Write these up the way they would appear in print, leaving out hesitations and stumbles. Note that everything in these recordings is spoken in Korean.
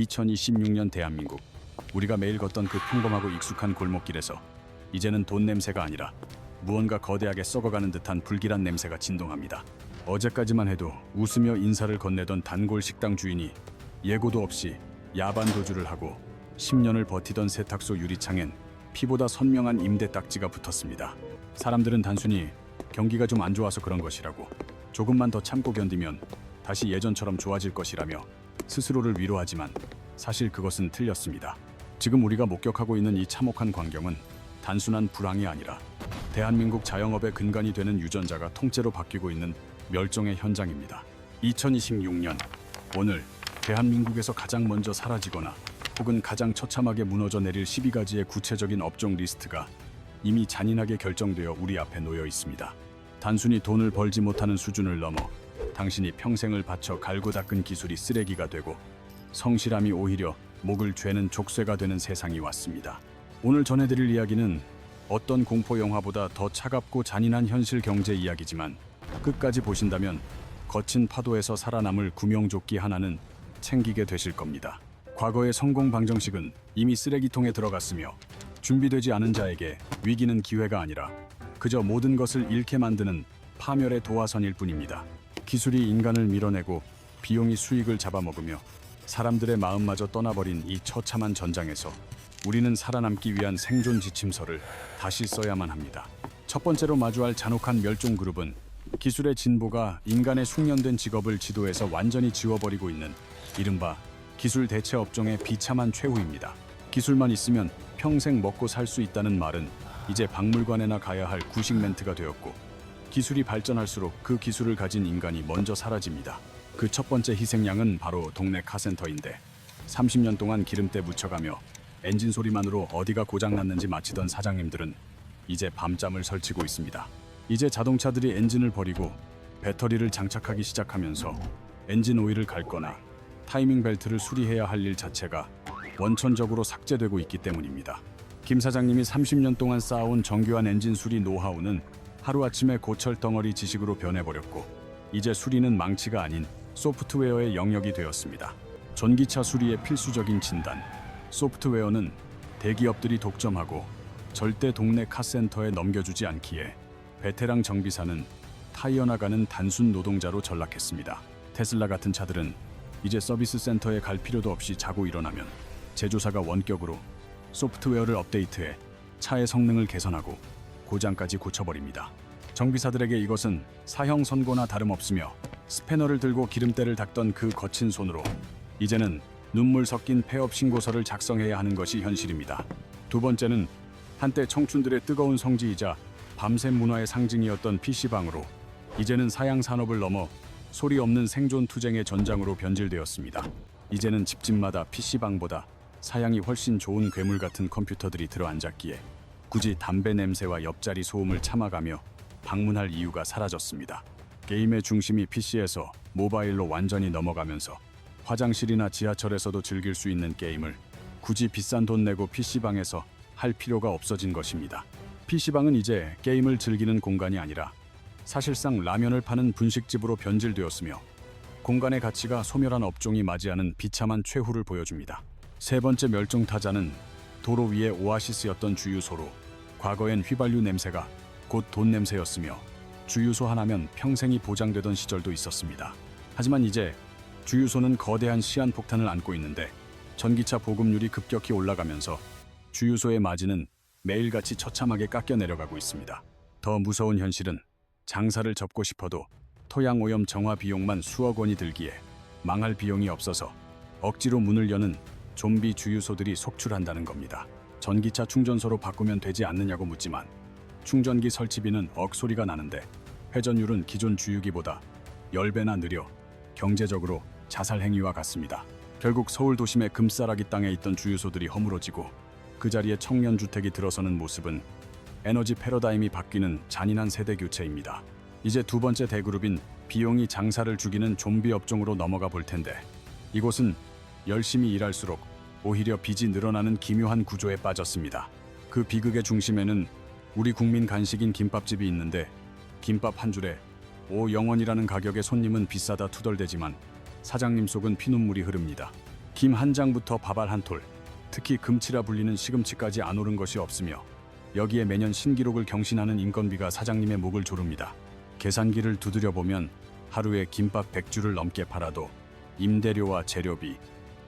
2026년 대한민국. 우리가 매일 걷던 그 평범하고 익숙한 골목길에서 이제는 돈 냄새가 아니라 무언가 거대하게 썩어가는 듯한 불길한 냄새가 진동합니다. 어제까지만 해도 웃으며 인사를 건네던 단골 식당 주인이 예고도 없이 야반 도주를 하고 10년을 버티던 세탁소 유리창엔 피보다 선명한 임대 딱지가 붙었습니다. 사람들은 단순히 경기가 좀 안 좋아서 그런 것이라고, 조금만 더 참고 견디면 다시 예전처럼 좋아질 것이라며 스스로를 위로하지만 사실 그것은 틀렸습니다. 지금 우리가 목격하고 있는 이 참혹한 광경은 단순한 불황이 아니라 대한민국 자영업의 근간이 되는 유전자가 통째로 바뀌고 있는 멸종의 현장입니다. 2026년 오늘 대한민국에서 가장 먼저 사라지거나 혹은 가장 처참하게 무너져 내릴 12가지의 구체적인 업종 리스트가 이미 잔인하게 결정되어 우리 앞에 놓여 있습니다. 단순히 돈을 벌지 못하는 수준을 넘어 당신이 평생을 바쳐 갈고 닦은 기술이 쓰레기가 되고 성실함이 오히려 목을 죄는 족쇄가 되는 세상이 왔습니다. 오늘 전해드릴 이야기는 어떤 공포 영화보다 더 차갑고 잔인한 현실 경제 이야기지만 끝까지 보신다면 거친 파도에서 살아남을 구명조끼 하나는 챙기게 되실 겁니다. 과거의 성공 방정식은 이미 쓰레기통에 들어갔으며 준비되지 않은 자에게 위기는 기회가 아니라 그저 모든 것을 잃게 만드는 파멸의 도화선일 뿐입니다. 기술이 인간을 밀어내고 비용이 수익을 잡아먹으며 사람들의 마음마저 떠나버린 이 처참한 전장에서 우리는 살아남기 위한 생존 지침서를 다시 써야만 합니다. 첫 번째로 마주할 잔혹한 멸종 그룹은 기술의 진보가 인간의 숙련된 직업을 지도에서 완전히 지워버리고 있는 이른바 기술 대체 업종의 비참한 최후입니다. 기술만 있으면 평생 먹고 살 수 있다는 말은 이제 박물관에나 가야 할 구식 멘트가 되었고, 기술이 발전할수록 그 기술을 가진 인간이 먼저 사라집니다. 그 첫 번째 희생양은 바로 동네 카센터인데 30년 동안 기름때 묻혀가며 엔진 소리만으로 어디가 고장났는지 마치던 사장님들은 이제 밤잠을 설치고 있습니다. 이제 자동차들이 엔진을 버리고 배터리를 장착하기 시작하면서 엔진 오일을 갈거나 타이밍 벨트를 수리해야 할 일 자체가 원천적으로 삭제되고 있기 때문입니다. 김 사장님이 30년 동안 쌓아온 정교한 엔진 수리 노하우는 하루아침에 고철덩어리 지식으로 변해버렸고 이제 수리는 망치가 아닌 소프트웨어의 영역이 되었습니다. 전기차 수리의 필수적인 진단, 소프트웨어는 대기업들이 독점하고 절대 동네 카센터에 넘겨주지 않기에 베테랑 정비사는 타이어 나가는 단순 노동자로 전락했습니다. 테슬라 같은 차들은 이제 서비스 센터에 갈 필요도 없이 자고 일어나면 제조사가 원격으로 소프트웨어를 업데이트해 차의 성능을 개선하고 고장까지 고쳐버립니다. 정비사들에게 이것은 사형 선고나 다름없으며 스패너를 들고 기름때를 닦던 그 거친 손으로 이제는 눈물 섞인 폐업 신고서를 작성해야 하는 것이 현실입니다. 두 번째는 한때 청춘들의 뜨거운 성지이자 밤샘 문화의 상징이었던 PC방으로 이제는 사양 산업을 넘어 소리 없는 생존 투쟁의 전장으로 변질되었습니다. 이제는 집집마다 PC방보다 사양이 훨씬 좋은 괴물 같은 컴퓨터들이 들어앉았기에 굳이 담배 냄새와 옆자리 소음을 참아가며 방문할 이유가 사라졌습니다. 게임의 중심이 PC에서 모바일로 완전히 넘어가면서 화장실이나 지하철에서도 즐길 수 있는 게임을 굳이 비싼 돈 내고 PC방에서 할 필요가 없어진 것입니다. PC방은 이제 게임을 즐기는 공간이 아니라 사실상 라면을 파는 분식집으로 변질되었으며 공간의 가치가 소멸한 업종이 맞이하는 비참한 최후를 보여줍니다. 세 번째 멸종 타자는 도로 위의 오아시스였던 주유소로, 과거엔 휘발유 냄새가 곧 돈 냄새였으며 주유소 하나면 평생이 보장되던 시절도 있었습니다. 하지만 이제 주유소는 거대한 시한폭탄을 안고 있는데 전기차 보급률이 급격히 올라가면서 주유소의 마진은 매일같이 처참하게 깎여 내려가고 있습니다. 더 무서운 현실은 장사를 접고 싶어도 토양오염 정화 비용만 수억 원이 들기에 망할 비용이 없어서 억지로 문을 여는 좀비 주유소들이 속출한다는 겁니다. 전기차 충전소로 바꾸면 되지 않느냐고 묻지만 충전기 설치비는 억소리가 나는데 회전율은 기존 주유기보다 10배나 느려 경제적으로 자살 행위와 같습니다. 결국 서울 도심의 금싸라기 땅에 있던 주유소들이 허물어지고 그 자리에 청년주택이 들어서는 모습은 에너지 패러다임이 바뀌는 잔인한 세대 교체입니다. 이제 두 번째 대그룹인 비용이 장사를 죽이는 좀비 업종으로 넘어가 볼 텐데 이곳은 열심히 일할수록 오히려 빚이 늘어나는 기묘한 구조에 빠졌습니다. 그 비극의 중심에는 우리 국민 간식인 김밥집이 있는데 김밥 한 줄에 5영원이라는 가격의 손님은 비싸다 투덜대지만 사장님 속은 피눈물이 흐릅니다. 김 한 장부터 밥알 한 톨, 특히 금치라 불리는 시금치까지 안 오른 것이 없으며 여기에 매년 신기록을 경신하는 인건비가 사장님의 목을 조릅니다. 계산기를 두드려보면 하루에 김밥 100주를 넘게 팔아도 임대료와 재료비,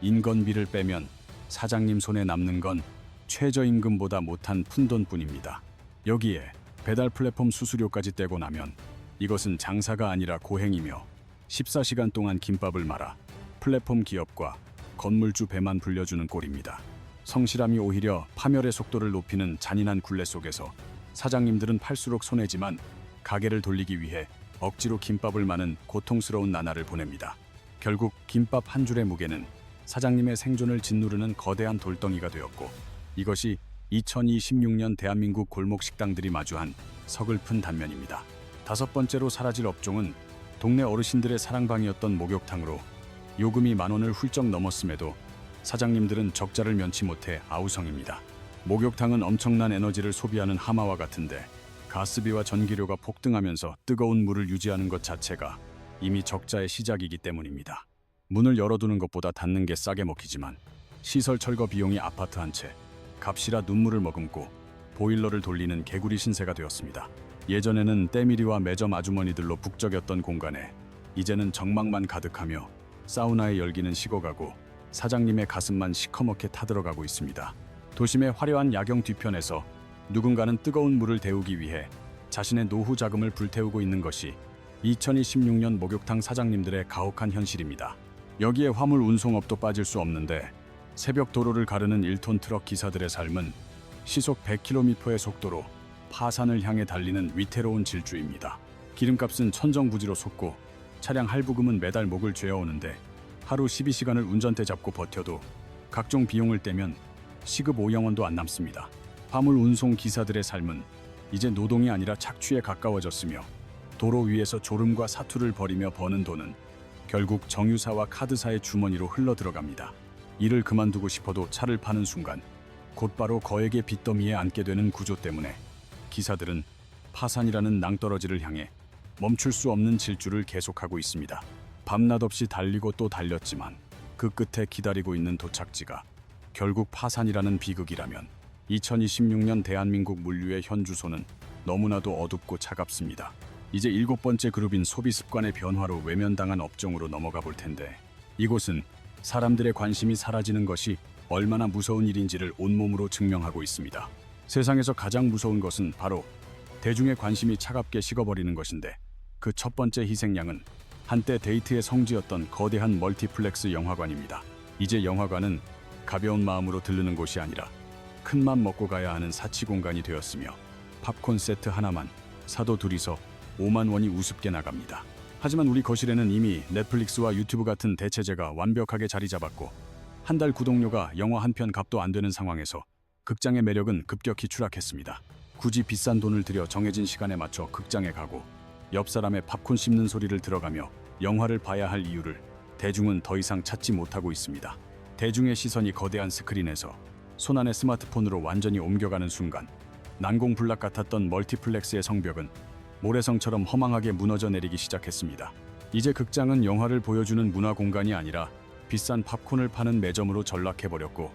인건비를 빼면 사장님 손에 남는 건 최저임금보다 못한 푼돈뿐입니다. 여기에 배달 플랫폼 수수료까지 떼고 나면 이것은 장사가 아니라 고행이며 14시간 동안 김밥을 말아 플랫폼 기업과 건물주 배만 불려주는 꼴입니다. 성실함이 오히려 파멸의 속도를 높이는 잔인한 굴레 속에서 사장님들은 팔수록 손해지만 가게를 돌리기 위해 억지로 김밥을 마는 고통스러운 나날을 보냅니다. 결국 김밥 한 줄의 무게는 사장님의 생존을 짓누르는 거대한 돌덩이가 되었고 이것이 2026년 대한민국 골목 식당들이 마주한 서글픈 단면입니다. 다섯 번째로 사라질 업종은 동네 어르신들의 사랑방이었던 목욕탕으로 요금이 10,000원을 훌쩍 넘었음에도 사장님들은 적자를 면치 못해 아우성입니다. 목욕탕은 엄청난 에너지를 소비하는 하마와 같은데 가스비와 전기료가 폭등하면서 뜨거운 물을 유지하는 것 자체가 이미 적자의 시작이기 때문입니다. 문을 열어두는 것보다 닫는 게 싸게 먹히지만 시설 철거 비용이 아파트 한 채, 값이라 눈물을 머금고 보일러를 돌리는 개구리 신세가 되었습니다. 예전에는 때밀이와 매점 아주머니들로 북적였던 공간에 이제는 정막만 가득하며 사우나의 열기는 식어가고 사장님의 가슴만 시커멓게 타들어가고 있습니다. 도심의 화려한 야경 뒤편에서 누군가는 뜨거운 물을 데우기 위해 자신의 노후 자금을 불태우고 있는 것이 2026년 목욕탕 사장님들의 가혹한 현실입니다. 여기에 화물 운송업도 빠질 수 없는데 새벽 도로를 가르는 1톤 트럭 기사들의 삶은 시속 100km의 속도로 파산을 향해 달리는 위태로운 질주입니다. 기름값은 천정부지로 솟고 차량 할부금은 매달 목을 죄어오는데 하루 12시간을 운전대 잡고 버텨도 각종 비용을 떼면 시급 5영원도 안 남습니다. 화물 운송 기사들의 삶은 이제 노동이 아니라 착취에 가까워졌으며 도로 위에서 졸음과 사투를 벌이며 버는 돈은 결국 정유사와 카드사의 주머니로 흘러들어갑니다. 일을 그만두고 싶어도 차를 파는 순간 곧바로 거액의 빚더미에 앉게 되는 구조 때문에 기사들은 파산이라는 낭떠러지를 향해 멈출 수 없는 질주를 계속하고 있습니다. 밤낮 없이 달리고 또 달렸지만 그 끝에 기다리고 있는 도착지가 결국 파산이라는 비극이라면 2026년 대한민국 물류의 현 주소는 너무나도 어둡고 차갑습니다. 이제 7번째 그룹인 소비 습관의 변화로 외면당한 업종으로 넘어가 볼 텐데 이곳은 사람들의 관심이 사라지는 것이 얼마나 무서운 일인지를 온몸으로 증명하고 있습니다. 세상에서 가장 무서운 것은 바로 대중의 관심이 차갑게 식어버리는 것인데 그 첫 번째 희생양은 한때 데이트의 성지였던 거대한 멀티플렉스 영화관입니다. 이제 영화관은 가벼운 마음으로 들르는 곳이 아니라 큰맘 먹고 가야 하는 사치 공간이 되었으며 팝콘 세트 하나만 사도 둘이서 5만 원이 우습게 나갑니다. 하지만 우리 거실에는 이미 넷플릭스와 유튜브 같은 대체제가 완벽하게 자리 잡았고 한 달 구독료가 영화 한 편 값도 안 되는 상황에서 극장의 매력은 급격히 추락했습니다. 굳이 비싼 돈을 들여 정해진 시간에 맞춰 극장에 가고 옆 사람의 팝콘 씹는 소리를 들어가며 영화를 봐야 할 이유를 대중은 더 이상 찾지 못하고 있습니다. 대중의 시선이 거대한 스크린에서 손안의 스마트폰으로 완전히 옮겨가는 순간 난공불락 같았던 멀티플렉스의 성벽은 모래성처럼 허망하게 무너져 내리기 시작했습니다. 이제 극장은 영화를 보여주는 문화 공간이 아니라 비싼 팝콘을 파는 매점으로 전락해버렸고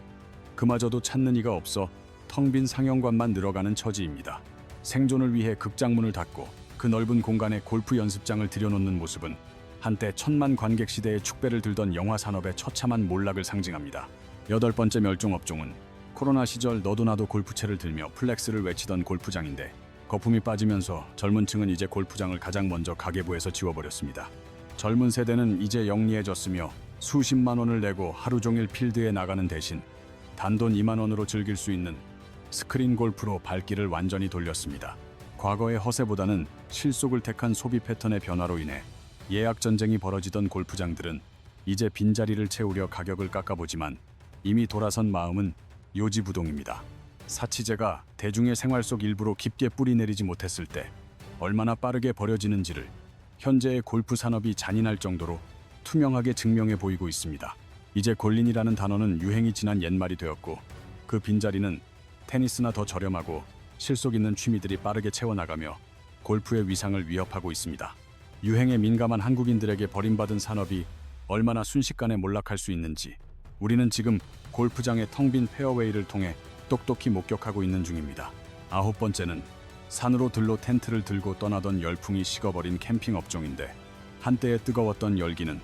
그마저도 찾는 이가 없어 텅 빈 상영관만 늘어가는 처지입니다. 생존을 위해 극장 문을 닫고 그 넓은 공간에 골프 연습장을 들여놓는 모습은 한때 1000만 관객 시대의 축배를 들던 영화 산업의 처참한 몰락을 상징합니다. 8번째 멸종업종은 코로나 시절 너도 나도 골프채를 들며 플렉스를 외치던 골프장인데 거품이 빠지면서 젊은 층은 이제 골프장을 가장 먼저 가계부에서 지워버렸습니다. 젊은 세대는 이제 영리해졌으며 수십만 원을 내고 하루 종일 필드에 나가는 대신 단돈 2만 원으로 즐길 수 있는 스크린 골프로 발길을 완전히 돌렸습니다. 과거의 허세보다는 실속을 택한 소비 패턴의 변화로 인해 예약 전쟁이 벌어지던 골프장들은 이제 빈자리를 채우려 가격을 깎아보지만 이미 돌아선 마음은 요지부동입니다. 사치제가 대중의 생활 속 일부로 깊게 뿌리내리지 못했을 때 얼마나 빠르게 버려지는지를 현재의 골프 산업이 잔인할 정도로 투명하게 증명해 보이고 있습니다. 이제 골린이라는 단어는 유행이 지난 옛말이 되었고 그 빈자리는 테니스나 더 저렴하고 실속 있는 취미들이 빠르게 채워나가며 골프의 위상을 위협하고 있습니다. 유행에 민감한 한국인들에게 버림받은 산업이 얼마나 순식간에 몰락할 수 있는지 우리는 지금 골프장의 텅 빈 페어웨이를 통해 똑똑히 목격하고 있는 중입니다. 9번째는 산으로 들로 텐트를 들고 떠나던 열풍이 식어버린 캠핑 업종인데, 한때의 뜨거웠던 열기는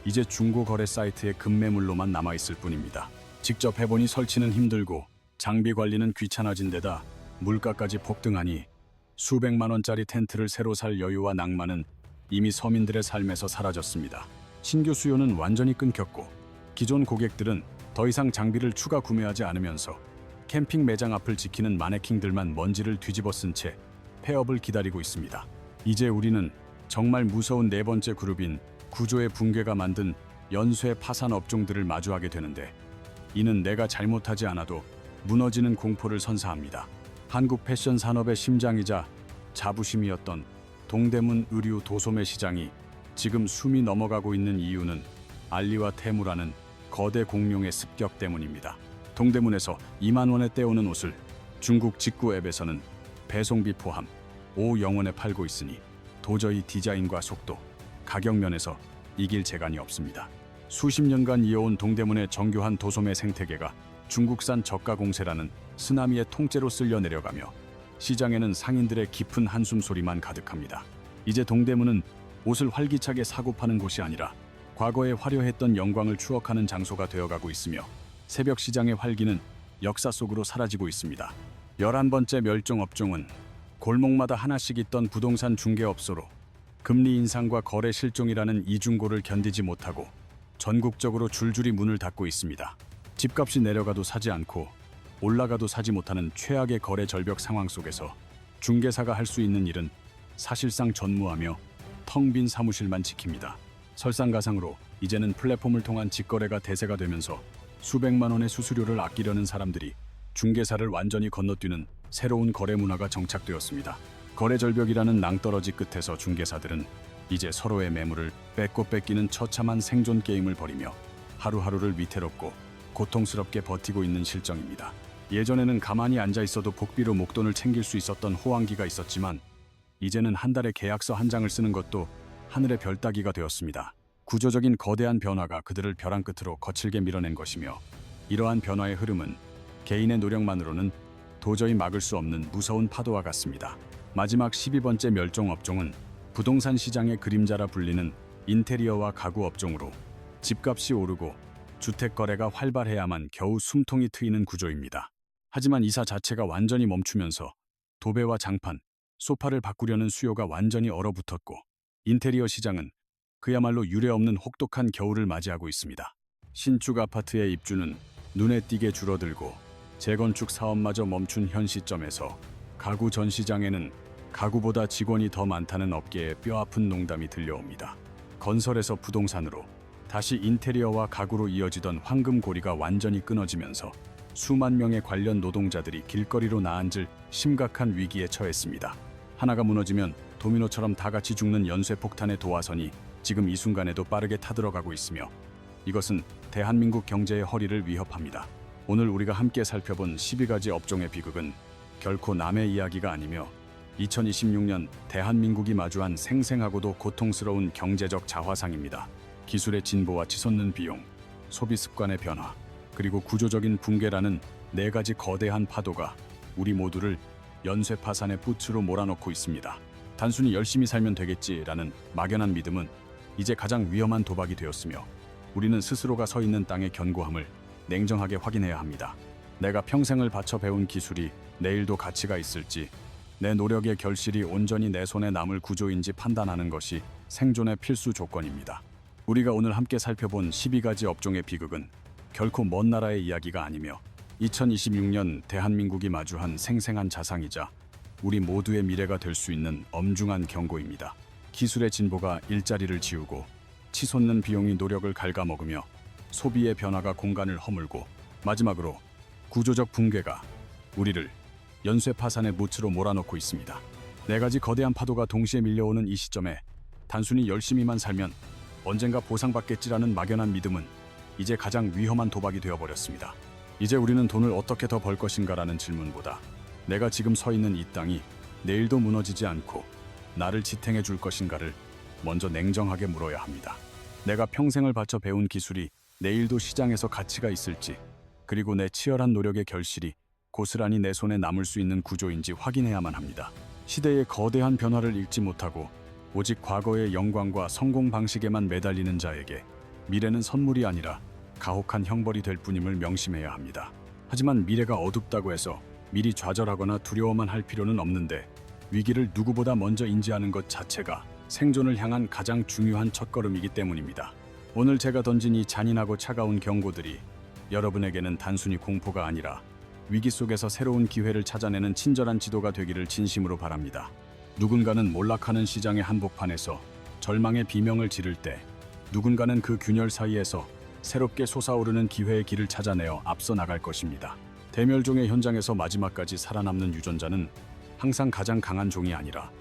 이제 중고 거래 사이트의 급매물로만 남아있을 뿐입니다. 직접 해보니 설치는 힘들고 장비 관리는 귀찮아진 데다 물가까지 폭등하니 수백만 원짜리 텐트를 새로 살 여유와 낭만은 이미 서민들의 삶에서 사라졌습니다. 신규 수요는 완전히 끊겼고 기존 고객들은 더 이상 장비를 추가 구매하지 않으면서 캠핑 매장 앞을 지키는 마네킹들만 먼지를 뒤집어 쓴 채 폐업을 기다리고 있습니다. 이제 우리는 정말 무서운 네 번째 그룹인 구조의 붕괴가 만든 연쇄 파산 업종들을 마주하게 되는데, 이는 내가 잘못하지 않아도 무너지는 공포를 선사합니다. 한국 패션 산업의 심장이자 자부심이었던 동대문 의류 도소매 시장이 지금 숨이 넘어가고 있는 이유는 알리와 테무라는 거대 공룡의 습격 때문입니다. 동대문에서 2만 원에 떼오는 옷을 중국 직구 앱에서는 배송비 포함 5영원에 팔고 있으니 도저히 디자인과 속도, 가격 면에서 이길 재간이 없습니다. 수십 년간 이어온 동대문의 정교한 도소매 생태계가 중국산 저가 공세라는 쓰나미의 통째로 쓸려 내려가며 시장에는 상인들의 깊은 한숨 소리만 가득합니다. 이제 동대문은 옷을 활기차게 사고 파는 곳이 아니라 과거에 화려했던 영광을 추억하는 장소가 되어가고 있으며, 새벽 시장의 활기는 역사 속으로 사라지고 있습니다. 11번째 멸종 업종은 골목마다 하나씩 있던 부동산 중개업소로 금리 인상과 거래 실종이라는 이중고를 견디지 못하고 전국적으로 줄줄이 문을 닫고 있습니다. 집값이 내려가도 사지 않고 올라가도 사지 못하는 최악의 거래 절벽 상황 속에서 중개사가 할 수 있는 일은 사실상 전무하며 텅 빈 사무실만 지킵니다. 설상가상으로 이제는 플랫폼을 통한 직거래가 대세가 되면서 수백만 원의 수수료를 아끼려는 사람들이 중개사를 완전히 건너뛰는 새로운 거래 문화가 정착되었습니다. 거래 절벽이라는 낭떠러지 끝에서 중개사들은 이제 서로의 매물을 뺏고 뺏기는 처참한 생존 게임을 벌이며 하루하루를 위태롭고 고통스럽게 버티고 있는 실정입니다. 예전에는 가만히 앉아 있어도 복비로 목돈을 챙길 수 있었던 호황기가 있었지만, 이제는 한 달에 계약서 한 장을 쓰는 것도 하늘의 별 따기가 되었습니다. 구조적인 거대한 변화가 그들을 벼랑 끝으로 거칠게 밀어낸 것이며, 이러한 변화의 흐름은 개인의 노력만으로는 도저히 막을 수 없는 무서운 파도와 같습니다. 마지막 12번째 멸종 업종은 부동산 시장의 그림자라 불리는 인테리어와 가구 업종으로 집값이 오르고 주택 거래가 활발해야만 겨우 숨통이 트이는 구조입니다. 하지만 이사 자체가 완전히 멈추면서 도배와 장판, 소파를 바꾸려는 수요가 완전히 얼어붙었고, 인테리어 시장은 그야말로 유례없는 혹독한 겨울을 맞이하고 있습니다. 신축 아파트의 입주는 눈에 띄게 줄어들고 재건축 사업마저 멈춘 현 시점에서 가구 전 시장에는 가구보다 직원이 더 많다는 업계의 뼈아픈 농담이 들려옵니다. 건설에서 부동산으로, 다시 인테리어와 가구로 이어지던 황금고리가 완전히 끊어지면서 수만 명의 관련 노동자들이 길거리로 나앉을 심각한 위기에 처했습니다. 하나가 무너지면 도미노처럼 다 같이 죽는 연쇄폭탄의 도화선이 지금 이 순간에도 빠르게 타들어가고 있으며, 이것은 대한민국 경제의 허리를 위협합니다. 오늘 우리가 함께 살펴본 12가지 업종의 비극은 결코 남의 이야기가 아니며 2026년 대한민국이 마주한 생생하고도 고통스러운 경제적 자화상입니다. 기술의 진보와 치솟는 비용, 소비 습관의 변화, 그리고 구조적인 붕괴라는 네 가지 거대한 파도가 우리 모두를 연쇄 파산의 붓으로 몰아넣고 있습니다. 단순히 열심히 살면 되겠지라는 막연한 믿음은 이제 가장 위험한 도박이 되었으며, 우리는 스스로가 서 있는 땅의 견고함을 냉정하게 확인해야 합니다. 내가 평생을 바쳐 배운 기술이 내일도 가치가 있을지, 내 노력의 결실이 온전히 내 손에 남을 구조인지 판단하는 것이 생존의 필수 조건입니다. 우리가 오늘 함께 살펴본 12가지 업종의 비극은 결코 먼 나라의 이야기가 아니며 2026년 대한민국이 마주한 생생한 자상이자 우리 모두의 미래가 될 수 있는 엄중한 경고입니다. 기술의 진보가 일자리를 지우고 치솟는 비용이 노력을 갉아먹으며 소비의 변화가 공간을 허물고 마지막으로 구조적 붕괴가 우리를 연쇄 파산의 묻으로 몰아넣고 있습니다. 네 가지 거대한 파도가 동시에 밀려오는 이 시점에 단순히 열심히만 살면 언젠가 보상받겠지라는 막연한 믿음은 이제 가장 위험한 도박이 되어버렸습니다. 이제 우리는 돈을 어떻게 더 벌 것인가라는 질문보다 내가 지금 서 있는 이 땅이 내일도 무너지지 않고 나를 지탱해 줄 것인가를 먼저 냉정하게 물어야 합니다. 내가 평생을 바쳐 배운 기술이 내일도 시장에서 가치가 있을지, 그리고 내 치열한 노력의 결실이 고스란히 내 손에 남을 수 있는 구조인지 확인해야만 합니다. 시대의 거대한 변화를 읽지 못하고 오직 과거의 영광과 성공 방식에만 매달리는 자에게 미래는 선물이 아니라 가혹한 형벌이 될 뿐임을 명심해야 합니다. 하지만 미래가 어둡다고 해서 미리 좌절하거나 두려워만 할 필요는 없는데, 위기를 누구보다 먼저 인지하는 것 자체가 생존을 향한 가장 중요한 첫걸음이기 때문입니다. 오늘 제가 던진 이 잔인하고 차가운 경고들이 여러분에게는 단순히 공포가 아니라 위기 속에서 새로운 기회를 찾아내는 친절한 지도가 되기를 진심으로 바랍니다. 누군가는 몰락하는 시장의 한복판에서 절망의 비명을 지를 때, 누군가는 그 균열 사이에서 새롭게 솟아오르는 기회의 길을 찾아내어 앞서 나갈 것입니다. 대멸종의 현장에서 마지막까지 살아남는 유전자는 항상 가장 강한 종이 아니라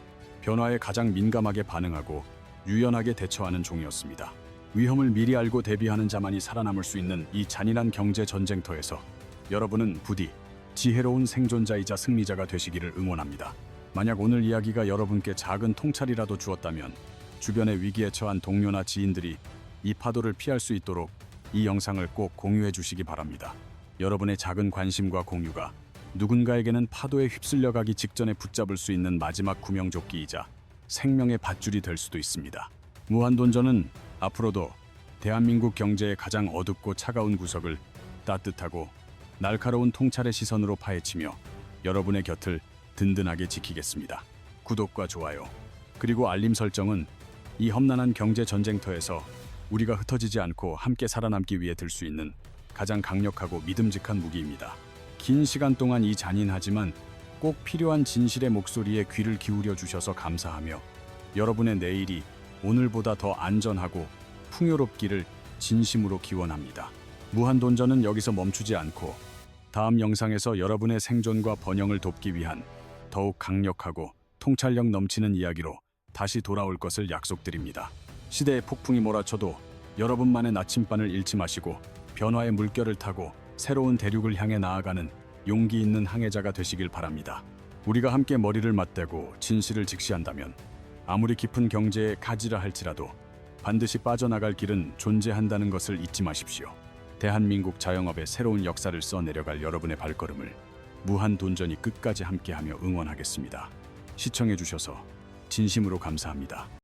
변화에 가장 민감하게 반응하고 유연하게 대처하는 종이었습니다. 위험을 미리 알고 대비하는 자만이 살아남을 수 있는 이 잔인한 경제 전쟁터에서 여러분은 부디 지혜로운 생존자이자 승리자가 되시기를 응원합니다. 만약 오늘 이야기가 여러분께 작은 통찰이라도 주었다면, 주변의 위기에 처한 동료나 지인들이 이 파도를 피할 수 있도록 이 영상을 꼭 공유해 주시기 바랍니다. 여러분의 작은 관심과 공유가 누군가에게는 파도에 휩쓸려 가기 직전에 붙잡을 수 있는 마지막 구명조끼이자 생명의 밧줄이 될 수도 있습니다. 무한도전은 앞으로도 대한민국 경제의 가장 어둡고 차가운 구석을 따뜻하고 날카로운 통찰의 시선으로 파헤치며 여러분의 곁을 든든하게 지키겠습니다. 구독과 좋아요, 그리고 알림 설정은 이 험난한 경제 전쟁터에서 우리가 흩어지지 않고 함께 살아남기 위해 들 수 있는 가장 강력하고 믿음직한 무기입니다. 긴 시간 동안 이 잔인하지만 꼭 필요한 진실의 목소리에 귀를 기울여 주셔서 감사하며, 여러분의 내일이 오늘보다 더 안전하고 풍요롭기를 진심으로 기원합니다. 무한도전은 여기서 멈추지 않고 다음 영상에서 여러분의 생존과 번영을 돕기 위한 더욱 강력하고 통찰력 넘치는 이야기로 다시 돌아올 것을 약속드립니다. 시대의 폭풍이 몰아쳐도 여러분만의 나침반을 잃지 마시고 변화의 물결을 타고 새로운 대륙을 향해 나아가는 용기 있는 항해자가 되시길 바랍니다. 우리가 함께 머리를 맞대고 진실을 직시한다면, 아무리 깊은 경제에 가지라 할지라도 반드시 빠져나갈 길은 존재한다는 것을 잊지 마십시오. 대한민국 자영업의 새로운 역사를 써내려갈 여러분의 발걸음을 무한도전이 끝까지 함께하며 응원하겠습니다. 시청해주셔서 진심으로 감사합니다.